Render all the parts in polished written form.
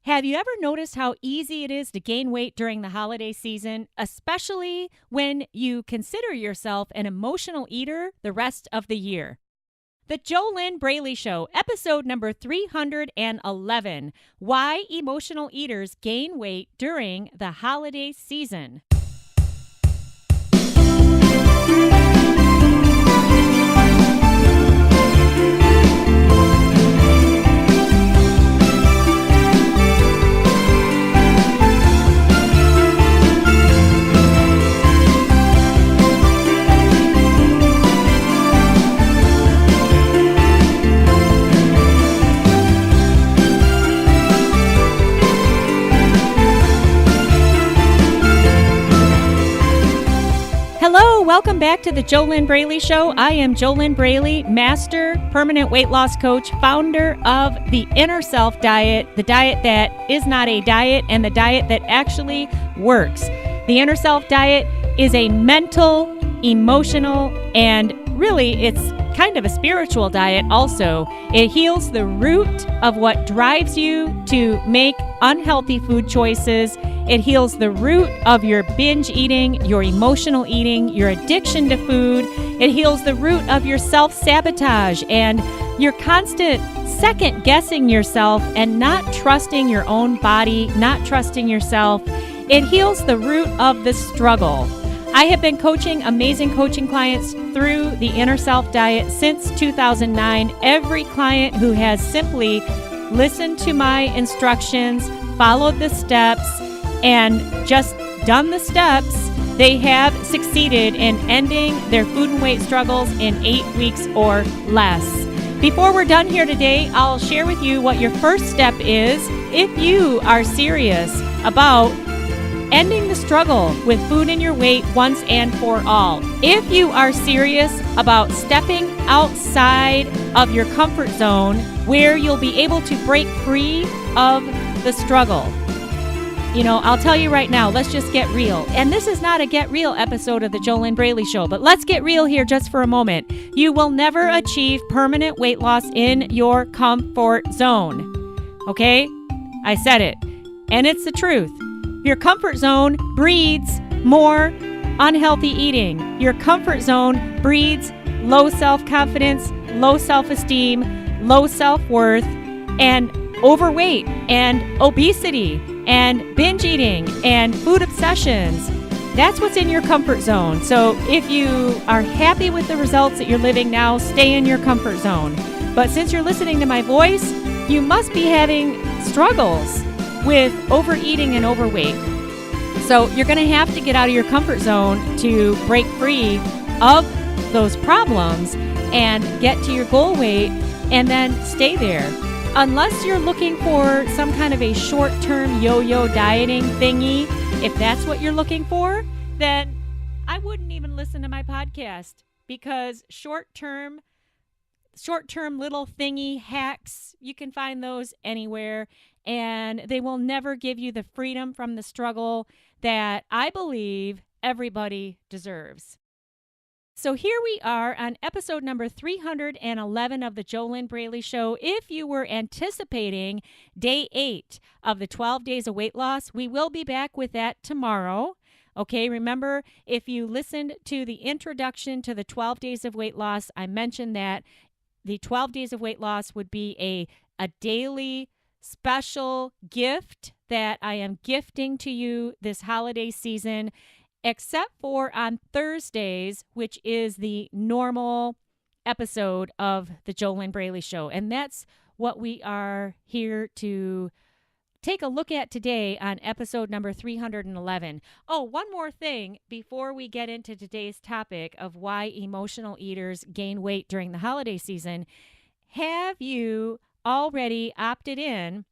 Have you ever noticed how easy it is to gain weight during the holiday season, especially when you consider yourself an emotional eater the rest of the year? The JoLynn Braley Show, episode number 311, Why Emotional Eaters Gain Weight During the Holiday Season. Hello, welcome back to the JoLynn Braley Show. I am JoLynn Braley, Master Permanent Weight Loss Coach, founder of the Inner Self Diet, the diet that is not a diet and the diet that actually works. The Inner Self Diet is a mental, emotional, and really it's kind of a spiritual diet also. It heals the root of what drives you to make unhealthy food choices. It heals the root of your binge eating, your emotional eating, your addiction to food. It heals the root of your self-sabotage and your constant second-guessing yourself and not trusting your own body, not trusting yourself. It heals the root of the struggle. I have been coaching amazing coaching clients through the Inner Self Diet since 2009. Every client who has simply listened to my instructions, followed the steps, and just done the steps, they have succeeded in ending their food and weight struggles in 8 weeks or less. Before we're done here today, I'll share with you what your first step is if you are serious about ending the struggle with food and your weight once and for all. If you are serious about stepping outside of your comfort zone where you'll be able to break free of the struggle. You know, I'll tell you right now, let's just get real. And this is not a Get Real episode of the JoLynn Braley Show, but let's get real here just for a moment. You will never achieve permanent weight loss in your comfort zone. Okay? I said it. And it's the truth. Your comfort zone breeds more unhealthy eating. Your comfort zone breeds low self-confidence, low self-esteem, low self-worth, and overweight and obesity and binge eating and food obsessions. That's what's in your comfort zone. So if you are happy with the results that you're living now, stay in your comfort zone. But since you're listening to my voice, you must be having struggles with overeating and overweight. So you're going to have to get out of your comfort zone to break free of those problems and get to your goal weight and then stay there. Unless you're looking for some kind of a short-term yo-yo dieting thingy, if that's what you're looking for, then I wouldn't even listen to my podcast because short-term little thingy hacks, you can find those anywhere, and they will never give you the freedom from the struggle that I believe everybody deserves. So here we are on episode number 311 of the JoLynn Braley Show. If you were anticipating day 8 of the 12 days of weight loss, we will be back with that tomorrow. Okay, remember, if you listened to the introduction to the 12 days of weight loss, I mentioned that the 12 days of weight loss would be a daily special gift that I am gifting to you this holiday season, except for on Thursdays, which is the normal episode of the JoLynn Braley Show. And that's what we are here to take a look at today on episode number 311. Oh, one more thing before we get into today's topic of why emotional eaters gain weight during the holiday season. Have you already opted in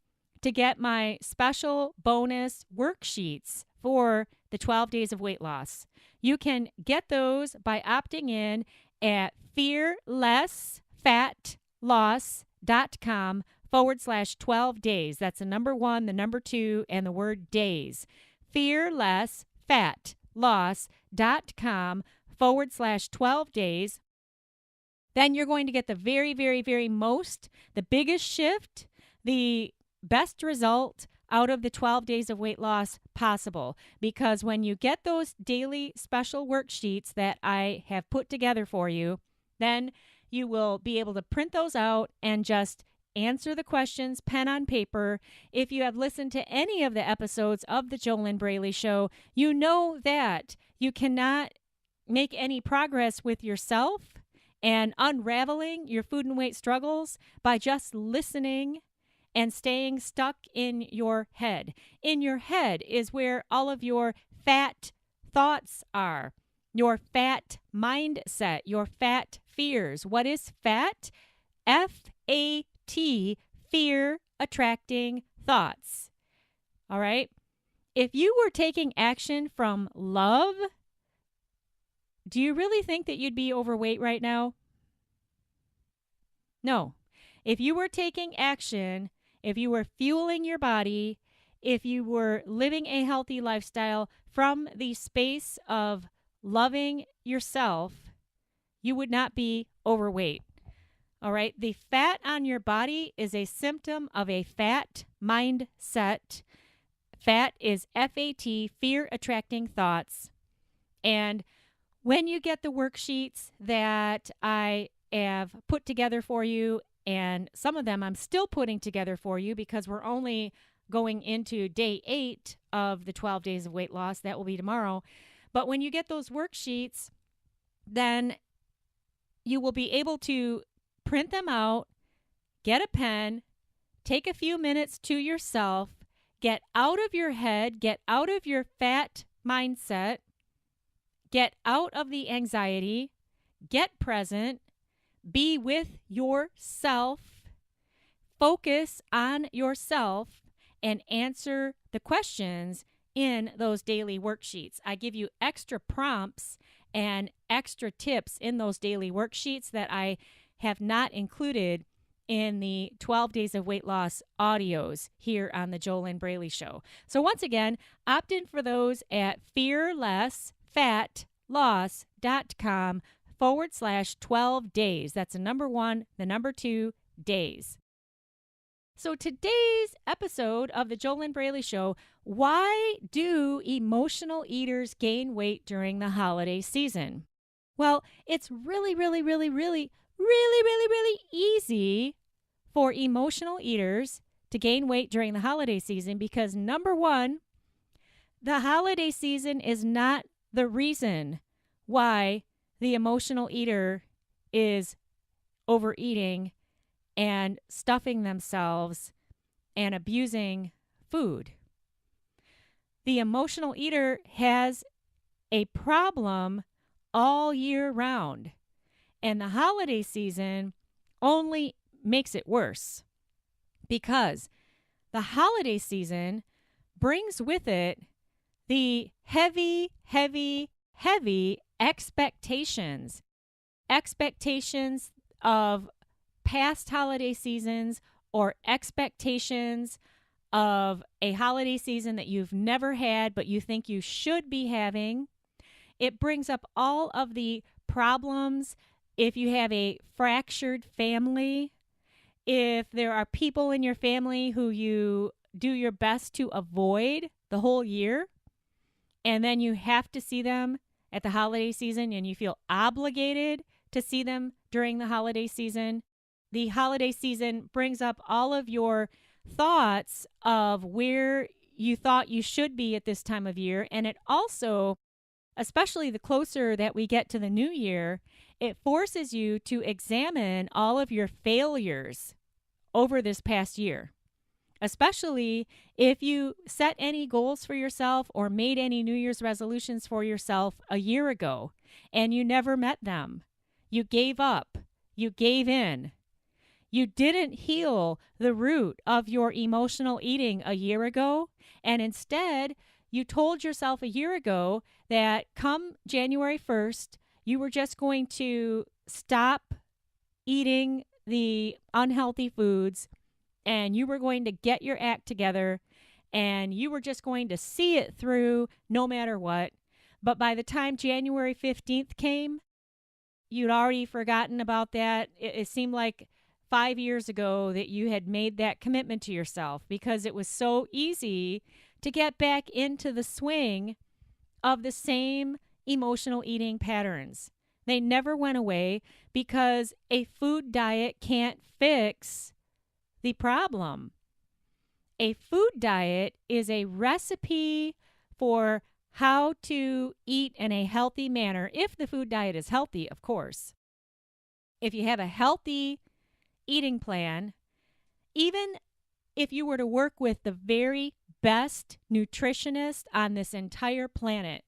to get my special bonus worksheets for the 12 days of weight loss? You can get those by opting in at fearlessfatloss.com/12 days. That's the number 1, the number 2, and the word days. fearlessfatloss.com/12 days. Then you're going to get the very, very, very most, the biggest shift, the best result out of the 12 days of weight loss possible. Because when you get those daily special worksheets that I have put together for you, then you will be able to print those out and just answer the questions, pen on paper. If you have listened to any of the episodes of the JoLynn Braley Show, you know that you cannot make any progress with yourself and unraveling your food and weight struggles by just listening and staying stuck in your head. In your head is where all of your fat thoughts are, your fat mindset, your fat fears. What is fat? F-A-T, fear attracting thoughts. All right? If you were taking action from love, do you really think that you'd be overweight right now? No. If you were taking action, if you were fueling your body, if you were living a healthy lifestyle from the space of loving yourself, you would not be overweight. All right? The fat on your body is a symptom of a fat mindset. Fat is F-A-T, fear attracting thoughts. And when you get the worksheets that I have put together for you, and some of them I'm still putting together for you because we're only going into day 8 of the 12 days of weight loss. That will be tomorrow. But when you get those worksheets, then you will be able to print them out, get a pen, take a few minutes to yourself, get out of your head, get out of your fat mindset, get out of the anxiety, get present, be with yourself, focus on yourself, and answer the questions in those daily worksheets. I give you extra prompts and extra tips in those daily worksheets that I have not included in the 12 Days of Weight Loss audios here on the JoLynn Braley Show. So once again, opt in for those at fearlessfatloss.com/12 days. That's the number 1, the number 2 days. So today's episode of the JoLynn Braley Show, why do emotional eaters gain weight during the holiday season? Well, it's really easy for emotional eaters to gain weight during the holiday season because, number 1, the holiday season is not the reason why the emotional eater is overeating and stuffing themselves and abusing food. The emotional eater has a problem all year round, and the holiday season only makes it worse because the holiday season brings with it the heavy expectations of past holiday seasons or expectations of a holiday season that you've never had but you think you should be having. It brings up all of the problems if you have a fractured family, if there are people in your family who you do your best to avoid the whole year, and then you have to see them at the holiday season and you feel obligated to see them during the holiday season. The holiday season brings up all of your thoughts of where you thought you should be at this time of year. And it also, especially the closer that we get to the new year, it forces you to examine all of your failures over this past year. Especially if you set any goals for yourself or made any New Year's resolutions for yourself a year ago and you never met them. You gave up. You gave in. You didn't heal the root of your emotional eating a year ago, and instead you told yourself a year ago that come January 1st, you were just going to stop eating the unhealthy foods and you were going to get your act together and you were just going to see it through no matter what. But by the time January 15th came, you'd already forgotten about that. It seemed like 5 years ago that you had made that commitment to yourself, because it was so easy to get back into the swing of the same emotional eating patterns. They never went away because a food diet can't fix the problem. A food diet is a recipe for how to eat in a healthy manner, if the food diet is healthy, of course. If you have a healthy eating plan, even if you were to work with the very best nutritionist on this entire planet,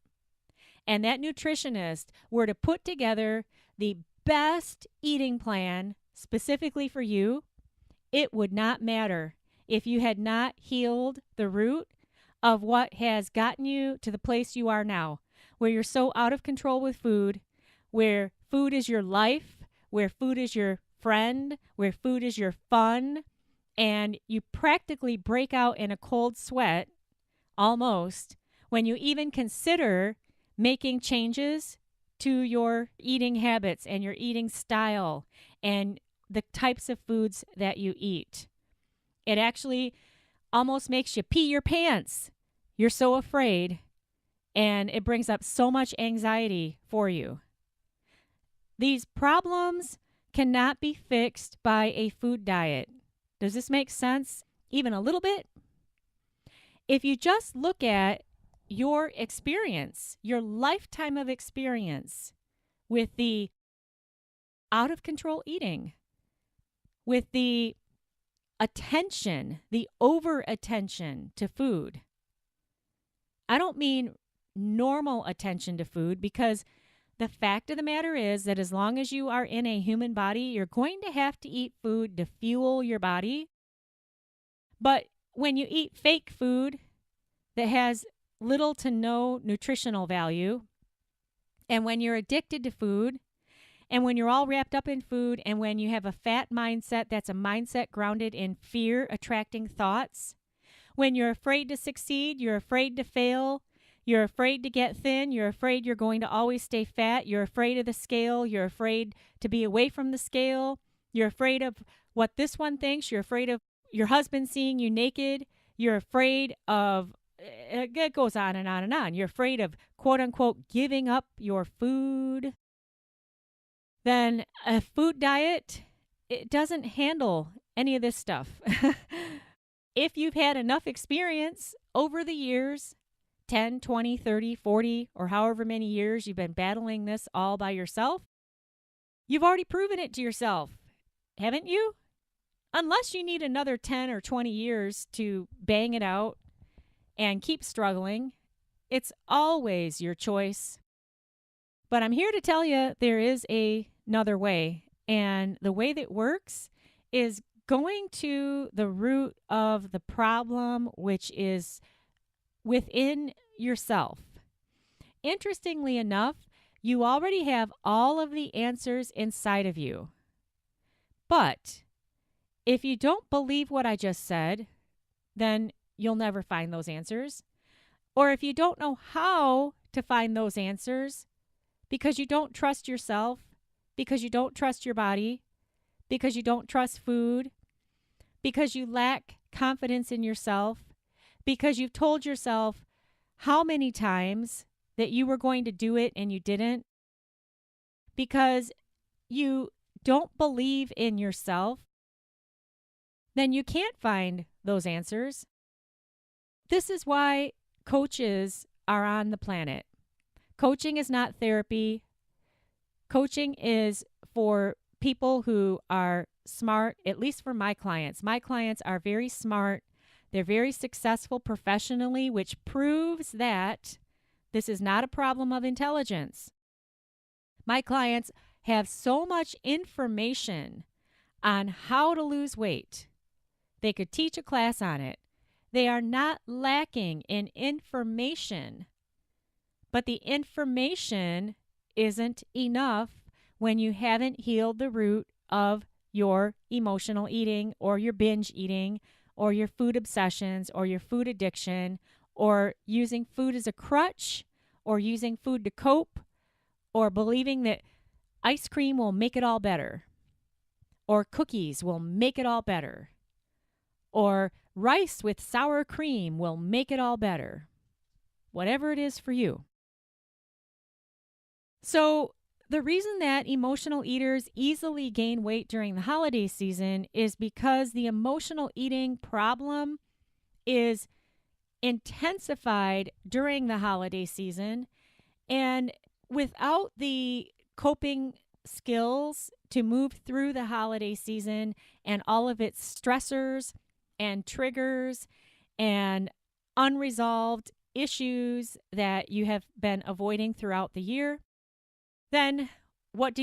and that nutritionist were to put together the best eating plan specifically for you, it would not matter if you had not healed the root of what has gotten you to the place you are now, where you're so out of control with food, where food is your life, where food is your friend, where food is your fun, and you practically break out in a cold sweat, almost, when you even consider making changes to your eating habits and your eating style and the types of foods that you eat. It actually almost makes you pee your pants. You're so afraid, and it brings up so much anxiety for you. These problems cannot be fixed by a food diet. Does this make sense? Even a little bit? If you just look at your experience, your lifetime of experience with the out of control eating, with the attention, the over attention to food. I don't mean normal attention to food, because the fact of the matter is that as long as you are in a human body, you're going to have to eat food to fuel your body. But when you eat fake food that has little to no nutritional value, and when you're addicted to food, and when you're all wrapped up in food, and when you have a fat mindset that's a mindset grounded in fear attracting thoughts, when you're afraid to succeed, you're afraid to fail, you're afraid to get thin, you're afraid you're going to always stay fat, you're afraid of the scale, you're afraid to be away from the scale, you're afraid of what this one thinks, you're afraid of your husband seeing you naked, you're afraid of, it goes on and on and on. You're afraid of, quote unquote, giving up your food. Then a food diet, it doesn't handle any of this stuff. If you've had enough experience over the years, 10, 20, 30, 40, or however many years you've been battling this all by yourself, you've already proven it to yourself, haven't you? Unless you need another 10 or 20 years to bang it out and keep struggling, it's always your choice. But I'm here to tell you there is another way. And the way that works is going to the root of the problem, which is within yourself. Interestingly enough, you already have all of the answers inside of you. But if you don't believe what I just said, then you'll never find those answers. Or if you don't know how to find those answers, because you don't trust yourself, because you don't trust your body, because you don't trust food, because you lack confidence in yourself, because you've told yourself how many times that you were going to do it and you didn't, because you don't believe in yourself, then you can't find those answers. This is why coaches are on the planet. Coaching is not therapy. Coaching is for people who are smart, at least for my clients. My clients are very smart. They're very successful professionally, which proves that this is not a problem of intelligence. My clients have so much information on how to lose weight. They could teach a class on it. They are not lacking in information. But the information isn't enough when you haven't healed the root of your emotional eating or your binge eating or your food obsessions or your food addiction or using food as a crutch or using food to cope or believing that ice cream will make it all better or cookies will make it all better, or rice with sour cream will make it all better. Whatever it is for you. So, the reason that emotional eaters easily gain weight during the holiday season is because the emotional eating problem is intensified during the holiday season, and without the coping skills to move through the holiday season and all of its stressors and triggers and unresolved issues that you have been avoiding throughout the year, then what do?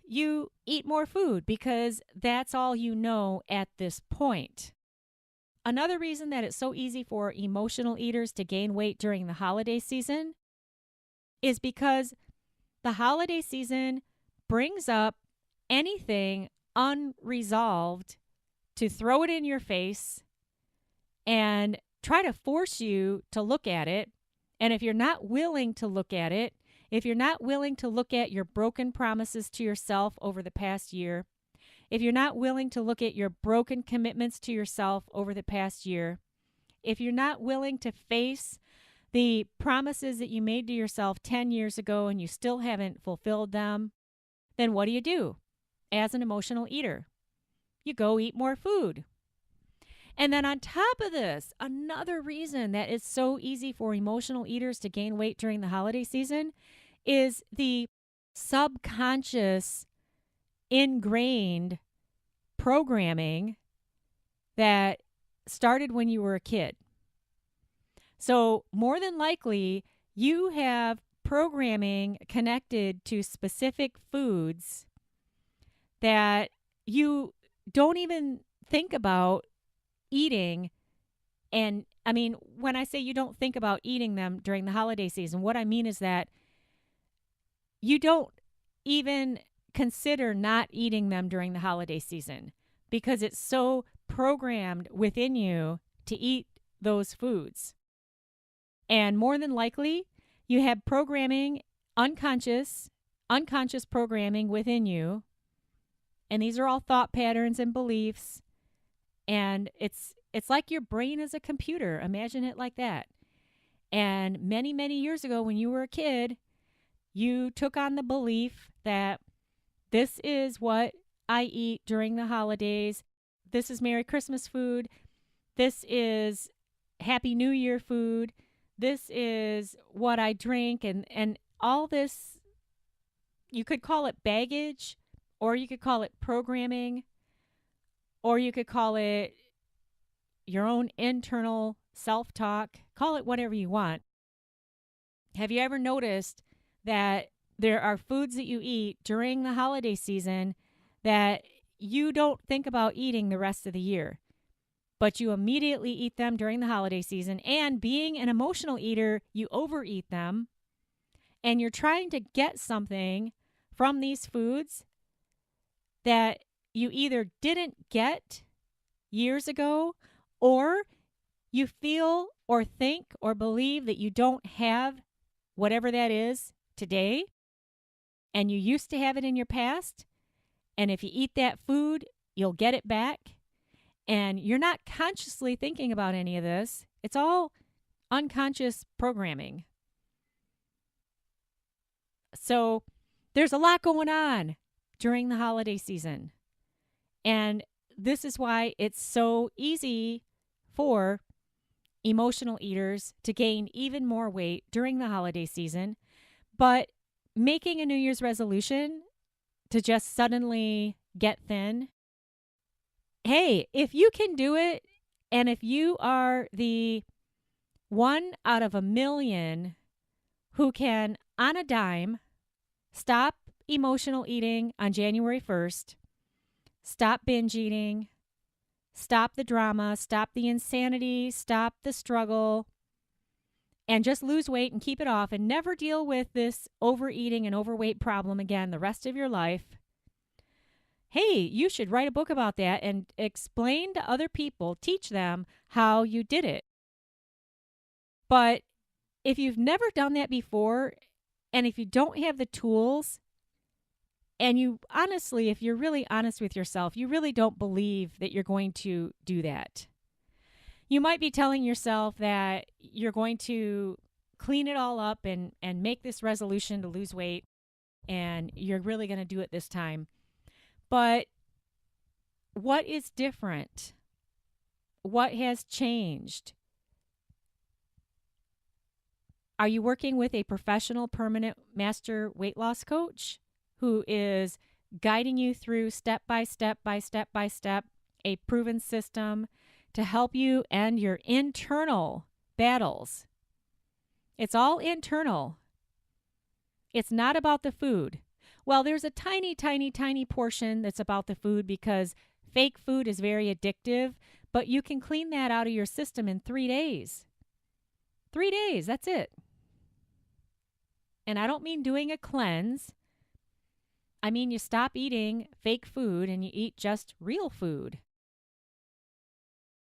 You eat more food because that's all you know at this point. Another reason that it's so easy for emotional eaters to gain weight during the holiday season is because the holiday season brings up anything unresolved to throw it in your face and try to force you to look at it. And if you're not willing to look at it, if you're not willing to look at your broken promises to yourself over the past year, if you're not willing to look at your broken commitments to yourself over the past year, if you're not willing to face the promises that you made to yourself 10 years ago and you still haven't fulfilled them, then what do? As an emotional eater, you go eat more food. And then on top of this, another reason that it's so easy for emotional eaters to gain weight during the holiday season is the subconscious ingrained programming that started when you were a kid. So more than likely, you have programming connected to specific foods that you don't even think about eating. And I mean, when I say you don't think about eating them during the holiday season, what I mean is that you don't even consider not eating them during the holiday season because it's so programmed within you to eat those foods. And more than likely, you have programming, unconscious programming within you. And these are all thought patterns and beliefs. And it's like your brain is a computer. Imagine it like that. And many, many years ago when you were a kid, you took on the belief that this is what I eat during the holidays. This is Merry Christmas food. This is Happy New Year food. This is what I drink. And all this, you could call it baggage, or you could call it programming, or you could call it your own internal self-talk. Call it whatever you want. Have you ever noticed that there are foods that you eat during the holiday season that you don't think about eating the rest of the year, but you immediately eat them during the holiday season? And being an emotional eater, you overeat them, and you're trying to get something from these foods that you either didn't get years ago, or you feel or think or believe that you don't have whatever that is today, and you used to have it in your past. And if you eat that food, you'll get it back. And you're not consciously thinking about any of this. It's all unconscious programming. So there's a lot going on during the holiday season. And this is why it's so easy for emotional eaters to gain even more weight during the holiday season. But making a New Year's resolution to just suddenly get thin, hey, if you can do it, and if you are the 1 out of a million who can, on a dime, stop emotional eating on January 1st, stop binge eating, stop the drama, stop the insanity, stop the struggle, and just lose weight and keep it off and never deal with this overeating and overweight problem again the rest of your life, hey, you should write a book about that and explain to other people, teach them how you did it. But if you've never done that before, and if you don't have the tools And you honestly, if you're really honest with yourself, you really don't believe that you're going to do that. You might be telling yourself that you're going to clean it all up and make this resolution to lose weight, and you're really going to do it this time. But what is different? What has changed? Are you working with a professional permanent master weight loss coach who is guiding you through step by step a proven system to help you end your internal battles? It's all internal. It's not about the food. Well, there's a tiny portion that's about the food because fake food is very addictive, but you can clean that out of your system in 3 days. 3 days, that's it. And I don't mean doing a cleanse. I mean you stop eating fake food and you eat just real food.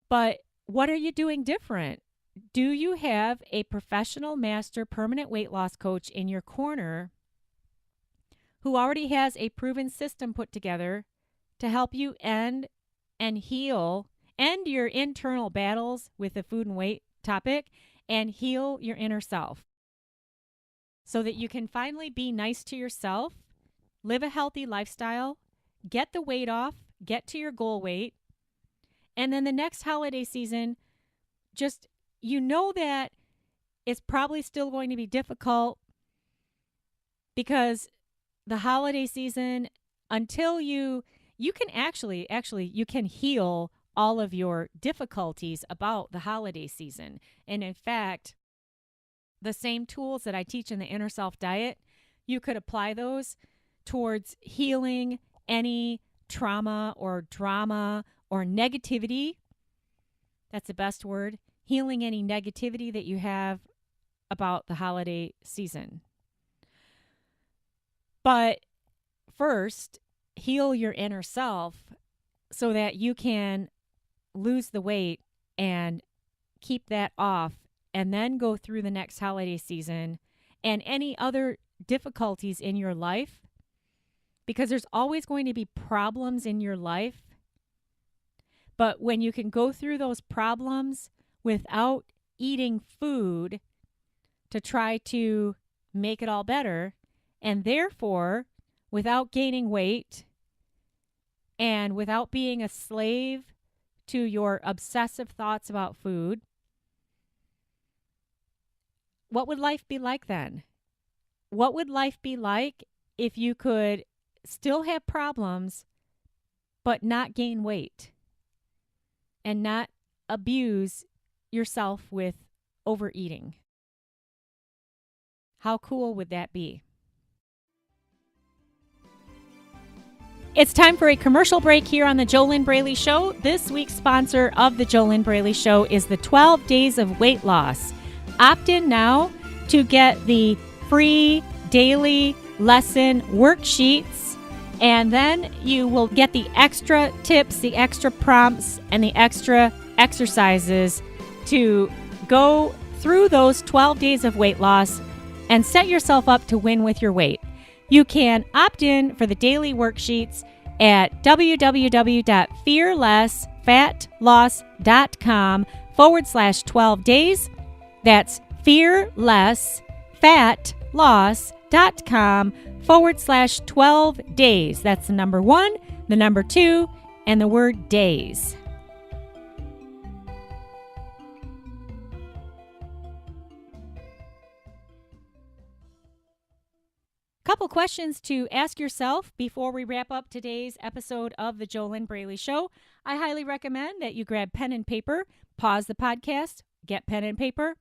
But what are you doing different? Do you have a professional master permanent weight loss coach in your corner who already has a proven system put together to help you end your internal battles with the food and weight topic and heal your inner self so that you can finally be nice to yourself, live a healthy lifestyle, get the weight off, get to your goal weight, and then the next holiday season, just that it's probably still going to be difficult because the holiday season, until you can actually you can heal all of your difficulties about the holiday season. And in fact, the same tools that I teach in the Inner Self Diet, you could apply those towards healing any trauma or drama or negativity. That's the best word. Healing any negativity that you have about the holiday season. But first, heal your inner self so that you can lose the weight and keep that off, and then go through the next holiday season and any other difficulties in your life, because there's always going to be problems in your life. But when you can go through those problems without eating food to try to make it all better, and therefore without gaining weight and without being a slave to your obsessive thoughts about food, what would life be like then? What would life be like if you could still have problems but not gain weight and not abuse yourself with overeating? How cool would that be? It's time for a commercial break here on the JoLynn Braley Show. This week's sponsor of the JoLynn Braley Show is the 12 Days of Weight Loss. Opt in now to get the free daily lesson worksheets, and then you will get the extra tips, the extra prompts, and the extra exercises to go through those 12 days of weight loss and set yourself up to win with your weight. You can opt in for the daily worksheets at www.fearlessfatloss.com/12 days. That's fearlessfatloss.com/12 days. That's the number 1, the number 2, and the word days. Couple questions to ask yourself before we wrap up today's episode of the JoLynn Braley Show. I highly recommend that you grab pen and paper, pause the podcast, get pen and paper,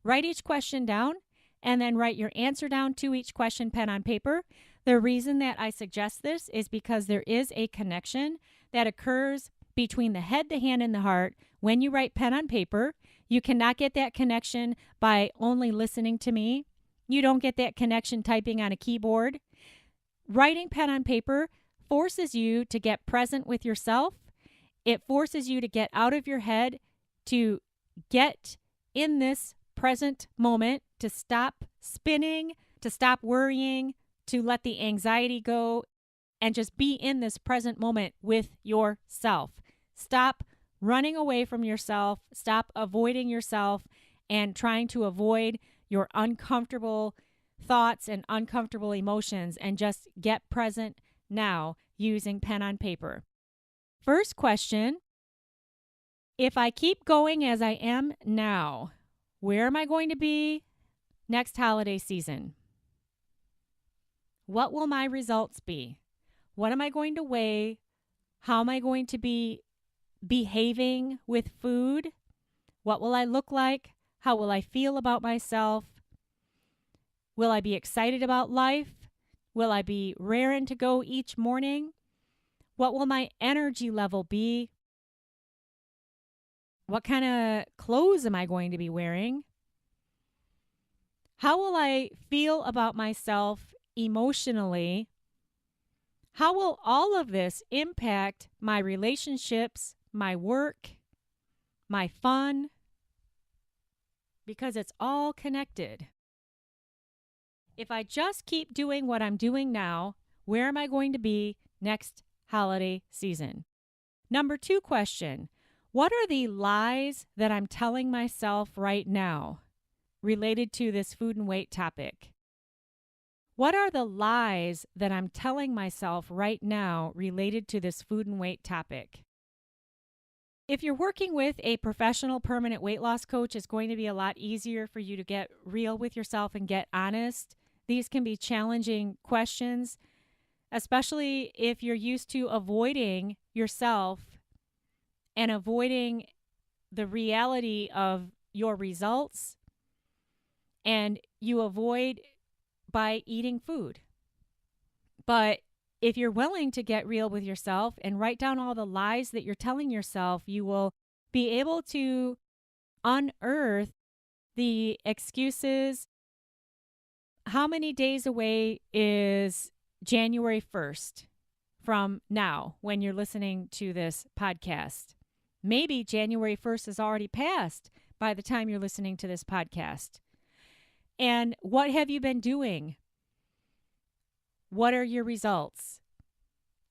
write each question down, and then write your answer down to each question, pen on paper. The reason that I suggest this is because there is a connection that occurs between the head, the hand, and the heart when you write pen on paper. You cannot get that connection by only listening to me. You don't get that connection typing on a keyboard. Writing pen on paper forces you to get present with yourself. It forces you to get out of your head, to get in this present moment, to stop spinning, to stop worrying, to let the anxiety go. and just be in this present moment with yourself. Stop running away from yourself. Stop avoiding yourself and trying to avoid your uncomfortable thoughts and uncomfortable emotions, and just get present now using pen on paper. First question: if I keep going as I am now, where am I going to be next holiday season? What will my results be? What am I going to weigh? How am I going to be behaving with food? What will I look like? How will I feel about myself? Will I be excited about life? Will I be raring to go each morning? What will my energy level be? What kind of clothes am I going to be wearing? How will I feel about myself emotionally? How will all of this impact my relationships, my work, my fun? Because it's all connected. If I just keep doing what I'm doing now, where am I going to be next holiday season? Number 2 question: what are the lies that I'm telling myself right now related to this food and weight topic? What are the lies that I'm telling myself right now related to this food and weight topic? If you're working with a professional permanent weight loss coach, it's going to be a lot easier for you to get real with yourself and get honest. These can be challenging questions, especially if you're used to avoiding yourself and avoiding the reality of your results, and you avoid by eating food. But if you're willing to get real with yourself and write down all the lies that you're telling yourself, you will be able to unearth the excuses. How many days away is January 1st from now when you're listening to this podcast? Maybe January 1st is already passed by the time you're listening to this podcast. And what have you been doing? What are your results?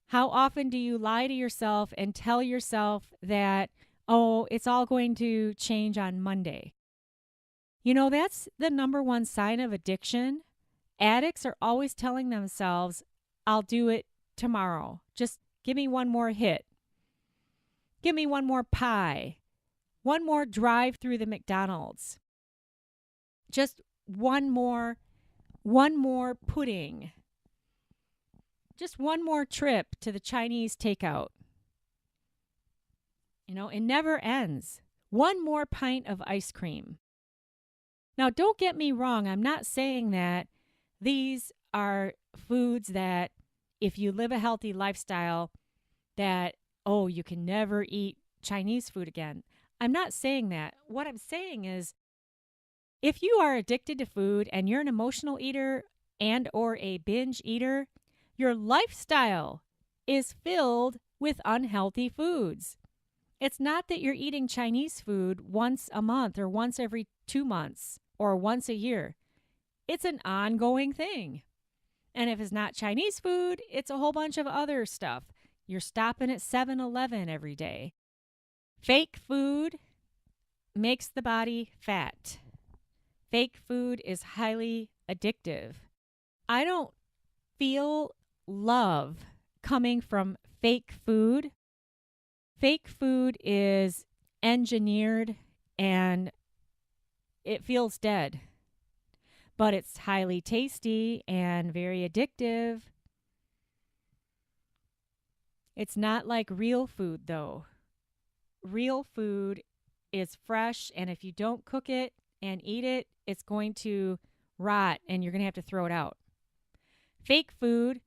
How often do you lie to yourself and tell yourself that, oh, it's all going to change on Monday? You know, that's the number one sign of addiction. Addicts are always telling themselves, I'll do it tomorrow. Just give me one more hit. Give me one more pie. One more drive through the McDonald's. Just one more pudding. Just one more trip to the Chinese takeout. You know, it never ends. One more pint of ice cream. Now, don't get me wrong. I'm not saying that these are foods that if you live a healthy lifestyle that, oh, you can never eat Chinese food again. I'm not saying that. What I'm saying is if you are addicted to food and you're an emotional eater and or a binge eater, your lifestyle is filled with unhealthy foods. It's not that you're eating Chinese food once a month or once every 2 months or once a year. It's an ongoing thing. And if it's not Chinese food, it's a whole bunch of other stuff. You're stopping at 7-Eleven every day. Fake food makes the body fat. Fake food is highly addictive. I don't feel love coming from fake food. Fake food is engineered and it feels dead. But it's highly tasty and very addictive. It's not like real food, though. Real food is fresh, and if you don't cook it and eat it, it's going to rot, and you're going to have to throw it out. Fake food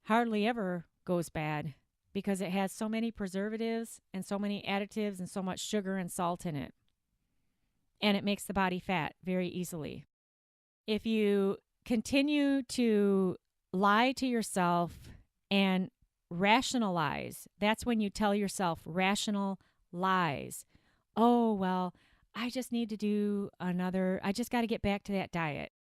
hardly ever goes bad because it has so many preservatives and so many additives and so much sugar and salt in it. And it makes the body fat very easily. If you continue to lie to yourself and rationalize, that's when you tell yourself rational lies. Oh, well, I just need to do I just got to get back to that diet.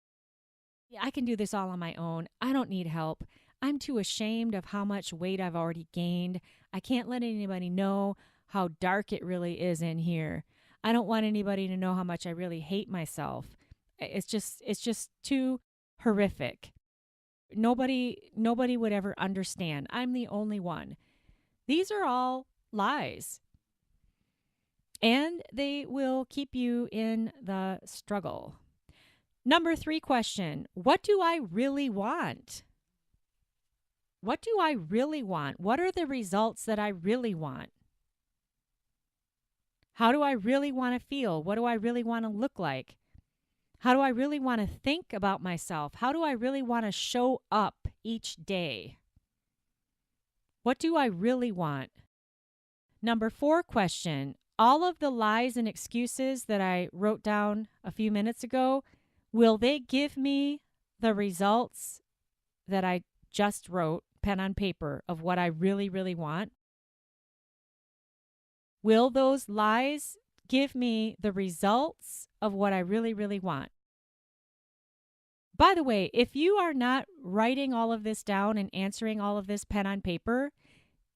I can do this all on my own. I don't need help. I'm too ashamed of how much weight I've already gained. I can't let anybody know how dark it really is in here. I don't want anybody to know how much I really hate myself. It's just too horrific. Nobody would ever understand. I'm the only one. These are all lies. And they will keep you in the struggle. Number 3 question, what do I really want? What do I really want? What are the results that I really want? How do I really want to feel? What do I really want to look like? How do I really want to think about myself? How do I really want to show up each day? What do I really want? Number 4 question, all of the lies and excuses that I wrote down a few minutes ago, will they give me the results that I just wrote, pen on paper, of what I really, really want? Will those lies give me the results of what I really, really want? By the way, if you are not writing all of this down and answering all of this pen on paper,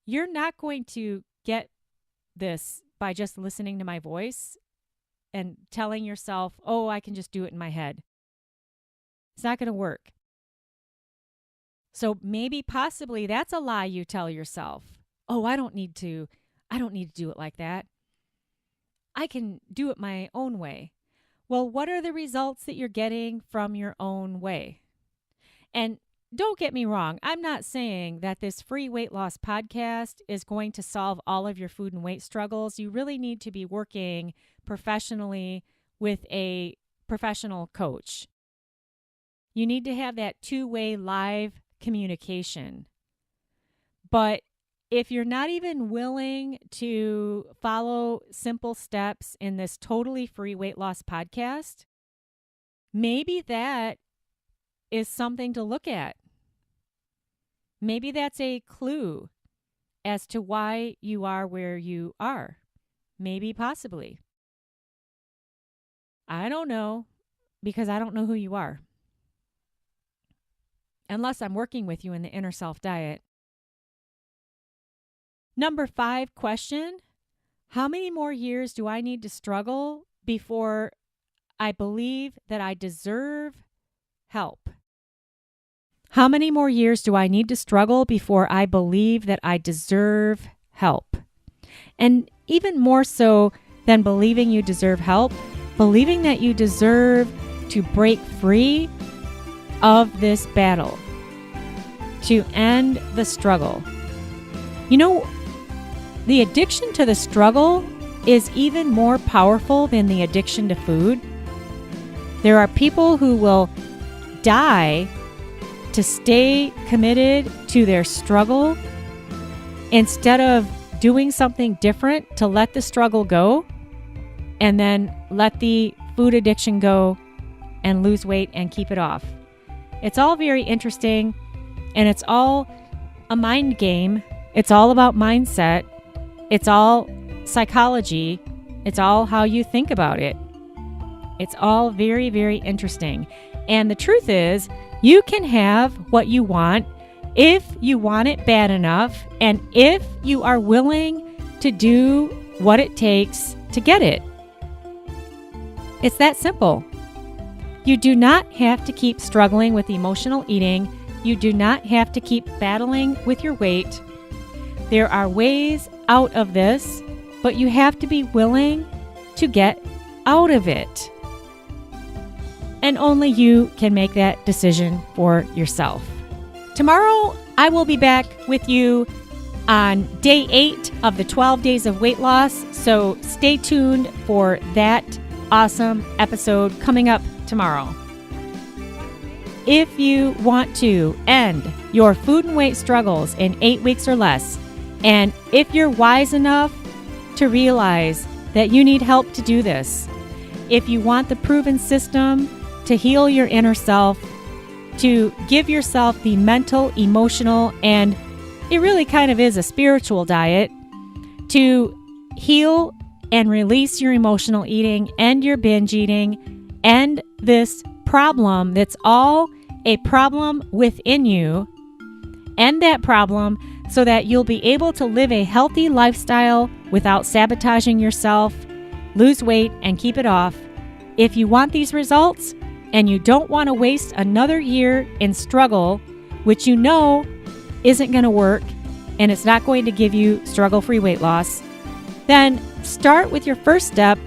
you're not going to get this by just listening to my voice and telling yourself, oh, I can just do it in my head. It's not going to work. So maybe possibly that's a lie you tell yourself. Oh, I don't need to do it like that. I can do it my own way. Well, what are the results that you're getting from your own way? And don't get me wrong, I'm not saying that this free weight loss podcast is going to solve all of your food and weight struggles. You really need to be working professionally with a professional coach. You need to have that two-way live communication. But if you're not even willing to follow simple steps in this totally free weight loss podcast, maybe that is something to look at. Maybe that's a clue as to why you are where you are. Maybe, possibly. I don't know, because I don't know who you are. Unless I'm working with you in the Inner Self Diet. Number 5 question, how many more years do I need to struggle before I believe that I deserve help? How many more years do I need to struggle before I believe that I deserve help? And even more so than believing you deserve help, believing that you deserve to break free of this battle, to end the struggle. You know, the addiction to the struggle is even more powerful than the addiction to food. There are people who will die to stay committed to their struggle instead of doing something different to let the struggle go and then let the food addiction go and lose weight and keep it off. It's all very interesting, and it's all a mind game. It's all about mindset. It's all psychology. It's all how you think about it. It's all very, very interesting. And the truth is, you can have what you want if you want it bad enough and if you are willing to do what it takes to get it. It's that simple. You do not have to keep struggling with emotional eating. You do not have to keep battling with your weight. There are ways out of this, but you have to be willing to get out of it. And only you can make that decision for yourself. Tomorrow, I will be back with you on day 8 of the 12 days of weight loss. So stay tuned for that awesome episode coming up tomorrow. If you want to end your food and weight struggles in 8 weeks or less, and if you're wise enough to realize that you need help to do this, if you want the proven system to heal your inner self, to give yourself the mental, emotional, and it really kind of is a spiritual diet, to heal and release your emotional eating, end your binge eating, end this problem that's all a problem within you, end that problem so that you'll be able to live a healthy lifestyle without sabotaging yourself, lose weight, and keep it off. If you want these results and you don't want to waste another year in struggle, which you know isn't going to work and it's not going to give you struggle-free weight loss, then start with your first step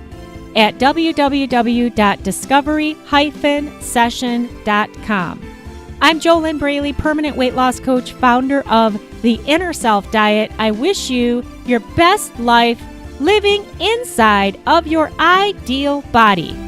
at www.discovery-session.com. I'm JoLynn Braley, permanent weight loss coach, founder of the Inner Self Diet. I wish you your best life living inside of your ideal body.